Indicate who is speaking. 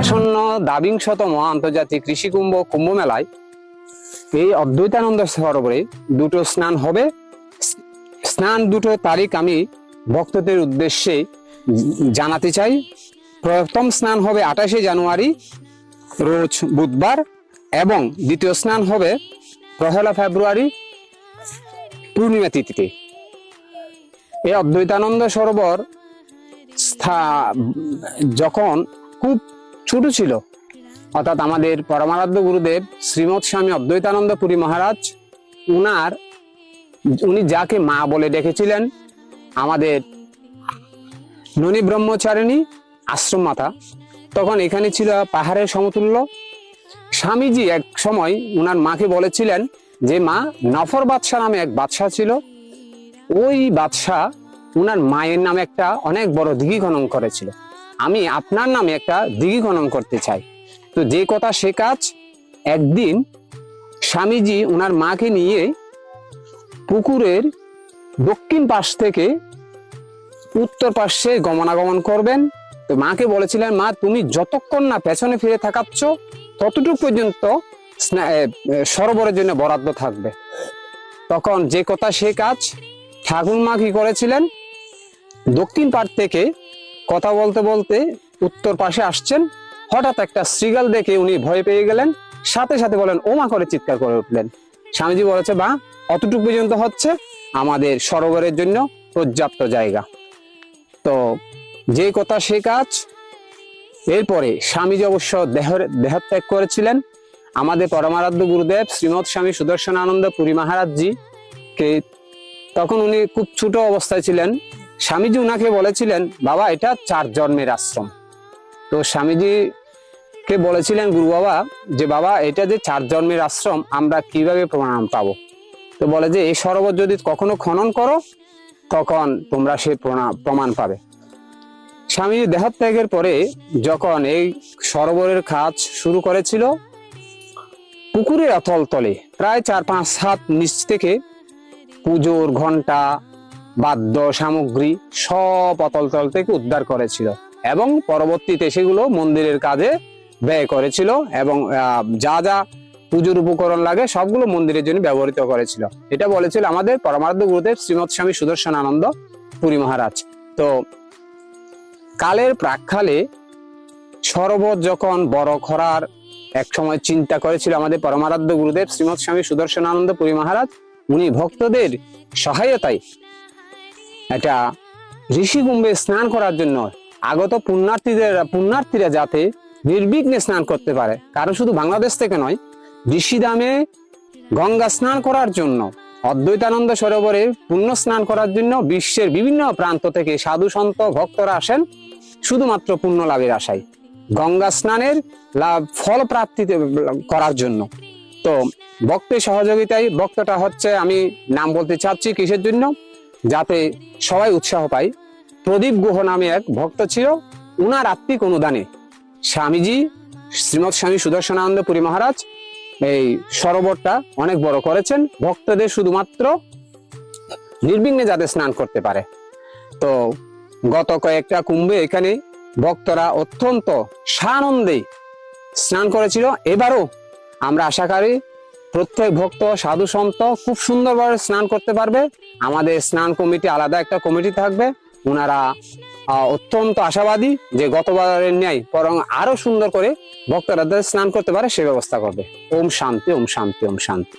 Speaker 1: আসন্ন দ্বাবিংশতম আন্তর্জাতিক কৃষি কুম্ভ মেলায় এই অদ্বৈতানন্দ সরোবরে দুটো স্নান হবে। স্নান দুটো তারিখ আমি ভক্তদের উদ্দেশ্যে জানাতে চাই। প্রথম স্নান হবে 28শে জানুয়ারি রোজ বুধবার, এবং দ্বিতীয় স্নান হবে 1 ফেব্রুয়ারি পূর্ণিমা তিথিতে। এই অদ্বৈতানন্দ সরোবর যখন খুব ছোট ছিল, অর্থাৎ আমাদের পরমারাধ্য গুরুদেব শ্রীমৎ স্বামী অদ্বৈতানন্দ পুরী মহারাজ উনি যাকে মা বলে ডেকেছিলেন, আমাদের ননী ব্রহ্মচারিণী আশ্রম মাতা, তখন এখানে ছিল পাহাড়ের সমতুল্য। স্বামীজি এক সময় উনার মাকে বলেছিলেন যে মা, নফর বাদশাহ নামে এক বাদশাহ ছিল, ওই বাদশাহ উনার মায়ের নামে একটা অনেক বড় দিঘি খনন করেছিল, আমি আপনার নামে একটা দিঘি খনন করতে চাই। তো যে কথা সে কাজ। একদিন স্বামীজি উনার মাকে নিয়ে পুকুরের দক্ষিণ পাশ থেকে উত্তর পাশে গমনাগমন করবেন। তো মাকে বলেছিলেন, মা তুমি যতক্ষণ না পেছনে ফিরে থাকাচ্ছ ততটুকু পর্যন্ত সরোবরের জন্য বরাদ্দ থাকবে। তখন যে কথা সে কাজ। ঠাকুর মা কি করেছিলেন, দক্ষিণ পাশ থেকে কথা বলতে বলতে উত্তর পাশে আসছেন, হঠাৎ একটা শৃগাল দেখে উনি ভয় পেয়ে গেলেন, সাথে সাথে বলেন ও মা করে চিৎকার করে উঠলেন। স্বামীজি বলেছে, বা অতটুকু পর্যন্ত হচ্ছে আমাদের সরোবরের জন্য পর্যাপ্ত জায়গা। তো যে কথা সে কাজ। এরপরে স্বামীজি অবশ্য দেহত্যাগ করেছিলেন। আমাদের পরমারাধ্য গুরুদেব শ্রীমৎ স্বামী সুদর্শনানন্দ পুরী মহারাজজি কে, তখন উনি খুব ছোট অবস্থায় ছিলেন। স্বামীজি উনাকে বলেছিলেন, বাবা এটা 4 জন্মের আশ্রম। তো স্বামীজি কে বলেছিলেন গুরু বাবা, যে বাবা এটা যে 4 জন্মের আশ্রম আমরা কিভাবে প্রমাণ পাবো? তো বলে যে এই সরোবর যদি কখনো খনন করো তখন তোমরা সে প্রমাণ পাবে। স্বামীজি দেহত্যাগের পরে যখন এই সরোবরের কাজ শুরু করেছিল, পুকুরের অতল তলে প্রায় 4-5 হাত নিচ থেকে পুজোর ঘন্টা, বাদ্য সামগ্রী সব অতল তল থেকে উদ্ধার করেছিল, এবং পরবর্তীতে সেগুলো মন্দিরের কাজে ব্যয় করেছিল, এবং যা যা পুজোর উপকরণ লাগে সবগুলো মন্দিরের জন্য ব্যবহৃত করেছিল। এটা বলেছিল আমাদের পরমারাধ্য গুরুদেব শ্রীমৎ স্বামী সুদর্শনানন্দ পুরী মহারাজ। তো কালের প্রাক্কালে সরোবর যখন বড় করার এক সময় চিন্তা করেছিল আমাদের পরমারাধ্য গুরুদেব শ্রীমৎ স্বামী সুদর্শনানন্দ পুরী মহারাজ, উনি ভক্তদের সহায়তায় এটা ঋষি কুম্ভে স্নান করার জন্য আগত পুণ্যার্থীরা যাতে নির্বিঘ্নে স্নান করতে পারে, কারণ শুধু বাংলাদেশ থেকে নয়, ঋষিধামে গঙ্গা স্নান করার জন্য, অদ্বৈতানন্দ সরোবরে পুণ্য স্নান করার জন্য বিশ্বের বিভিন্ন প্রান্ত থেকে সাধু সন্ত ভক্তরা আসেন শুধুমাত্র পুণ্য লাভের আশায়, গঙ্গা স্নানের ফল প্রাপ্তি করার জন্য। তো ভক্তের সহযোগিতায়, ভক্তটা হচ্ছে আমি নাম বলতে চাচ্ছি কিসের জন্য, যাতে সবাই উৎসাহ পায়। প্রদীপ গুহ নামে এক ভক্ত ছিল, উনার আত্মিক অনুদানে স্বামীজি শ্রীমৎ স্বামী সুদর্শনানন্দ পুরী মহারাজ এই সরোবরটা অনেক বড় করেছেন, ভক্তদের শুধুমাত্র নির্বিঘ্নে যাতে স্নান করতে পারে। তো গত কয়েকটা কুম্ভে এখানে ভক্তরা অত্যন্ত সানন্দে স্নান করেছিল। এবারও আমরা আশা করি প্রত্যেক ভক্ত সাধু সন্ত খুব সুন্দরভাবে স্নান করতে পারবে। আমাদের স্নান কমিটি, আলাদা একটা কমিটি থাকবে, ওনারা অত্যন্ত আশাবাদী যে গতবারের ন্যায় বরং আরো সুন্দর করে ভক্তরা স্নান করতে পারে সে ব্যবস্থা করবে। ওম শান্তি, ওম শান্তি, ওম শান্তি।